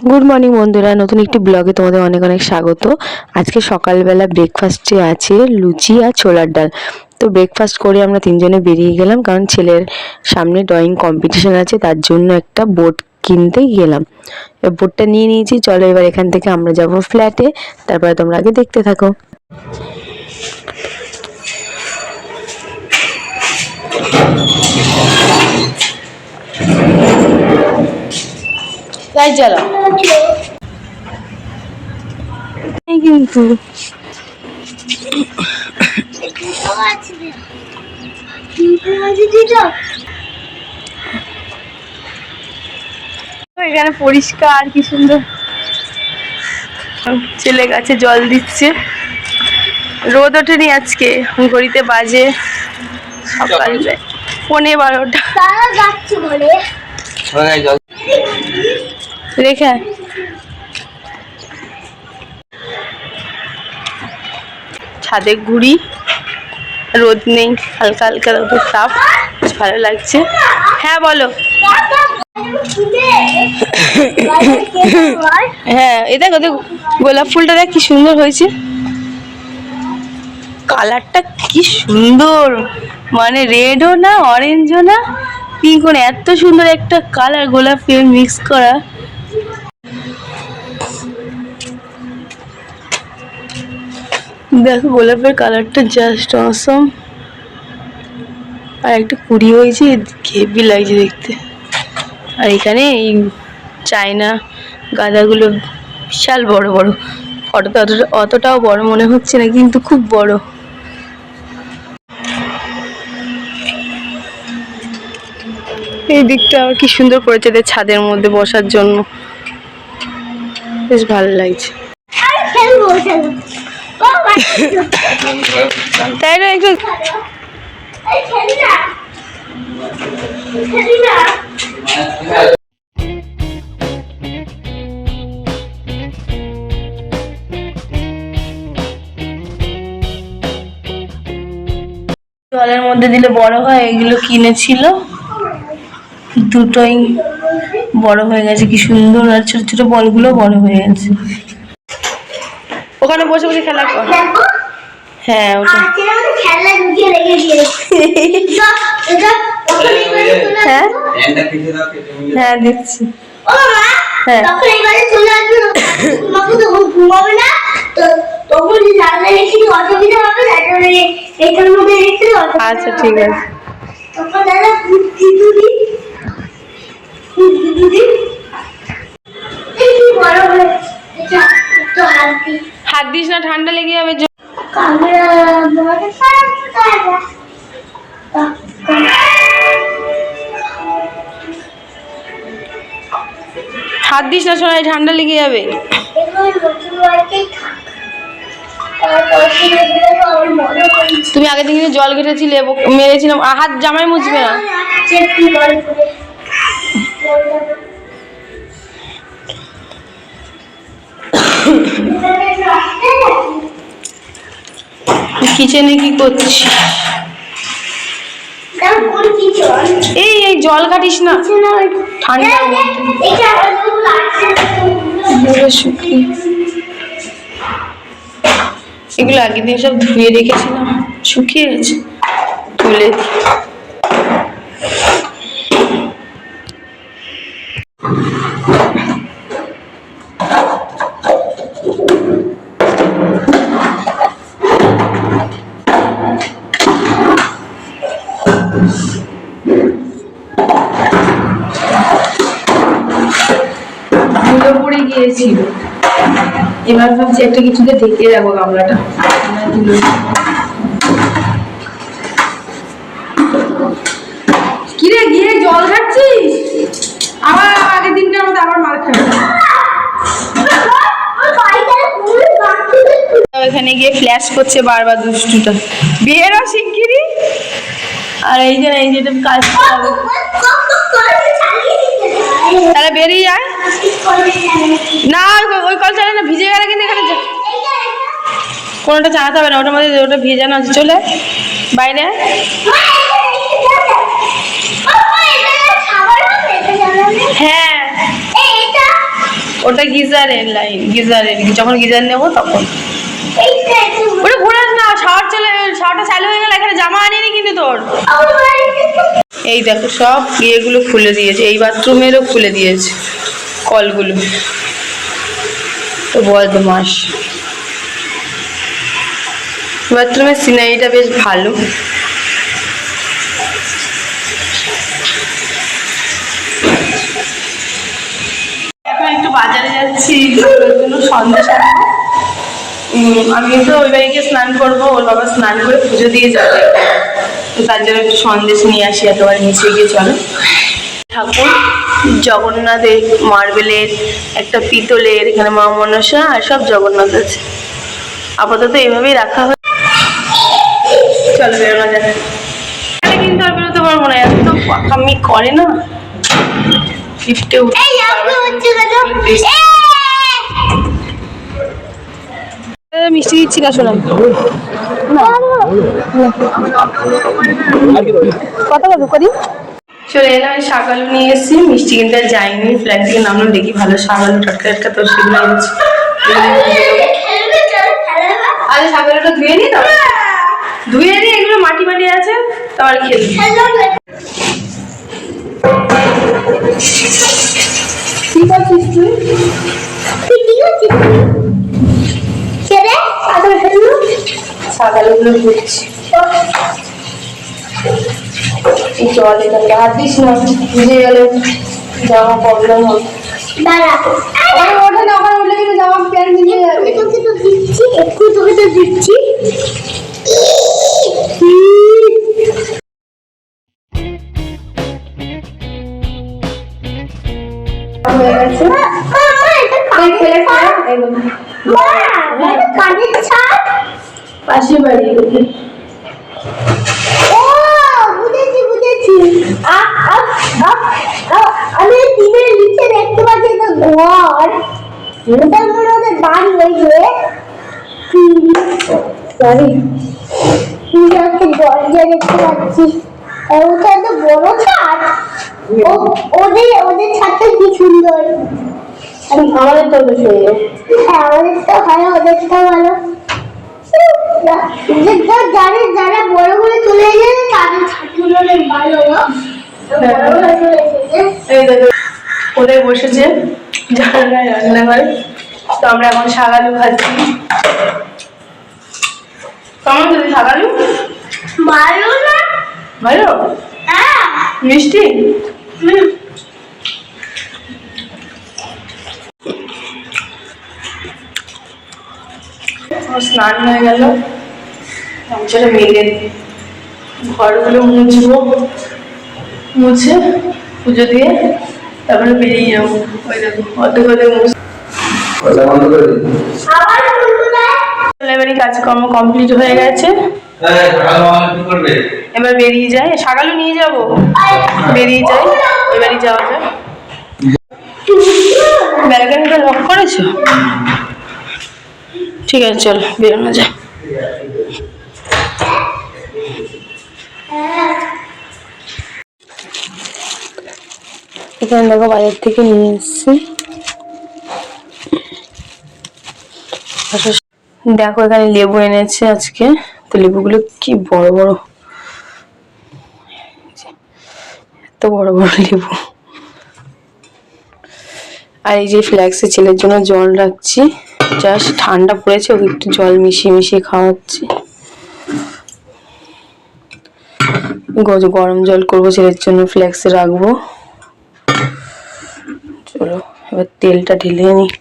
Good morning বন্ধুরা, নতুন একটি ব্লগে তোমাদের অনেক অনেক স্বাগত। আজকে সকালবেলা ব্রেকফাস্টে আছে লুচি আর ছোলার ডাল। তো ব্রেকফাস্ট করে আমরা তিনজনে বেরিয়ে গেলাম, কারণ ছেলের সামনে ড্রয়িং কম্পিটিশন আছে, তার জন্য একটা বোর্ড কিনতে গেলাম। বোর্ডটা নিয়ে নিয়েছি, চলো এবার এখান থেকে আমরা যাব ফ্ল্যাটে। তারপরে তোমরা আগে দেখতে থাকো। তাই চলো কিন্তু এখানে পরিষ্কার, কি সুন্দর। ছেলে গাছে জল দিচ্ছে, রোদ ওঠেনি আজকে। ঘড়িতে বাজে সকাল 12:30। রেখা ছাদে ঘুরি, রোদ নেই, হালকা হালকা রোদের তাপ, ভালো লাগছে। হ্যাঁ বলো। হ্যাঁ, এটা দেখো, গোলাপ ফুলটা দেখ কি সুন্দর হয়েছে, কালারটা কি সুন্দর, মানে রেডও না, অরেঞ্জও না, পিঙ্ক, এত সুন্দর একটা কালার গোলাপের মিক্স করা। দেখো গোলাপের কালারটা জাস্ট অসম। আর একটা কুড়ি হয়েছে, হেভি লাগছে দেখতে। আর এখানে এই চায়না গাঁদাগুলো বিশাল বড় বড়, ফটোতে অতটাও বড় মনে হচ্ছে না, কিন্তু খুব বড়। এই দিকটা আবার কি সুন্দর করেছে, এদের ছাদের মধ্যে বসার জন্য, বেশ ভালো লাগছে। তাই না, একটু জলের মধ্যে দিলে বড় হয়, এগুলো কিনেছিল, দুটোই বড় হয়ে গেছে, কি সুন্দর। আর ছোট ছোট বলগুলো বড় হয়ে গেছে। ওখানে বসে বসে খেলা কর। হ্যাঁ ওটা হ্যাঁ হ্যাঁ দিচ্ছি। হ্যাঁ আচ্ছা ঠিক আছে। হাত দিস না, ঠান্ডা লেগে যাবে। হাত দিস না সোনাই, ঠান্ডা লেগে যাবে। তুমি আগের দিন জল ঘেটেছিলে, মেরেছিলাম, হাত জামাই মুছবে না। কিচেনে কি করছিস? এই এই জল ঘাটিস না, ঠান্ডা শুকিয়ে। এগুলো আগের দিন সব ধুয়ে রেখেছিলাম, শুকিয়ে গেছে, তুলে দিই। পড়ে গিয়েছিল, এবার ভাবছি একটা কিছুতে ঢেকে যাবো গামলাটা। কিরে গিয়ে জল খাচ্ছিস? আবার আগের দিনটার মতো আবার মার খাবি। এখানে গিয়ে ফ্ল্যাশ করছে বারবার, দুষ্টুটা বেরো শিগগিরি। আর এই যে যেটা কাজ করতে হবে, তাহলে বেরিয়ে যায় না। ওই কল চালে না, ভিজে গেলে কিন্তু এখানে কোনোটা চালাতে হবে না, ওটার মধ্যে ওটা ভেজানো আছে। চলে বাইরে, হ্যাঁ ওটা গিজারের লাইন, গিজারের, যখন গিজার নেবো তখন। ওটা ঘুরে না, শাওয়ারটা চালু হয়ে গেল। এখানে জামা আনিনি কিন্তু তোর। এই দেখো সব ইয়েগুলো খুলে দিয়েছে, এই বাথরুমেরও খুলে দিয়েছে কলগুলো। তো বদমাস। বাথরুমের সিনারিটা বেশ ভালো। এখন একটু বাজারে যাচ্ছি জন্য সন্দেশ আনবো। আমি তো ওই বাড়িকে স্নান করবো, ওর বাবা স্নান করে পুজো দিয়ে যাবে, তো তার জন্য একটু সন্দেশ নিয়ে আসি। একেবারে নিচে গিয়ে চলো। ঠাকুর জগন্নাথের মার্বেলের, একটা পিতলের, এখানে মা মনসা আর সব জগন্নাথ আছে। আপাতত এইভাবেই রাখা হয়। চলো বেরোনো যাক। কিন্তু আর বেরোতে পারবো না, এত পাকামি করে না। লিফটে উঠে মিষ্টি দিচ্ছি না, শোনাম কত কত করি। চলে এলাম, শাক আলু নিয়ে এসেছি। মিষ্টি কিনতে আর যাইনি, ফ্ল্যাট থেকে নামলাম, দেখি ভালো শাক আলু টাটকা টাটকা, তো সেগুলো এনেছি। আরে শাক আলুটা ধুয়ে নি, তো ধুয়ে নি, এগুলো মাটি মাটি আছে, তারপর খেলি। কি করছিস তুই? শাক আলুগুলো ধুচ্ছি। জল এখানে হাত দিস না, ভিজে গেলে জামা প্রবলেম হবে। ওঠে না, ওখানে উঠলে কিন্তু জামা প্যান্ট ভিজে যাবে। তোকে তো দিচ্ছি, একটু তোকে তো দিচ্ছি। হয়ে গেছে পাশের বাড়ি। আমি টিভির নিচে দেখতে পাচ্ছি একটা ঘর, ওটার মনে ওদের বাড়ি হয়েছে। সরি, একটা দরজা দেখতে পাচ্ছি, ওটা তো বড় ছাদ। ওদের ছাদটা কি সুন্দর। আমাদের তো সুন্দর। হ্যাঁ, আমাদেরটা ভালো, ওদেরটা ভালো। যারা বড় বড় চলে গেছে তাদের ছাদগুলো অনেক ভালো। ওদের বসেছে জানালায় রান্না করে, তো আমরা এখন শাক আলু খাচ্ছি। কেমন যদি শাক আলু? ভালো না? ভালো? হ্যাঁ। মিষ্টি? স্নান হয়ে গেল, গামছাটা মেলে ঘরগুলো মুছবো, মুছে পুজো দিয়ে তারপরে বেরিয়ে যাবো। ওই দেখো অর্ধেক অর্ধেক মুছ। এবারে কাজকর্ম কমপ্লিট হয়ে গেছে, এবার বেরিয়ে যায়। শাকালু নিয়ে যাব, বেরিয়ে যাই, এবারে যাওয়া যায়। ব্যালকনিটা লক করেছো? ঠিক আছে, চলো বেরোনো যায়। এখানে দেখো বাজার থেকে নিয়ে এসছি। দেখো এখানে লেবু এনেছে আজকে, তো লেবুগুলো কি বড় বড়, এত বড় বড় লেবু। আর এই যে ফ্ল্যাক্সে ছেলের জন্য জল রাখছি, জাস্ট ঠান্ডা পড়েছে, ওকে একটু জল মিশিয়ে মিশিয়ে খাওয়াচ্ছি। গরম জল করবো ছেলের জন্য, ফ্ল্যাক্সে রাখবো। চলো এবার তেলটা ঢেলে নিই।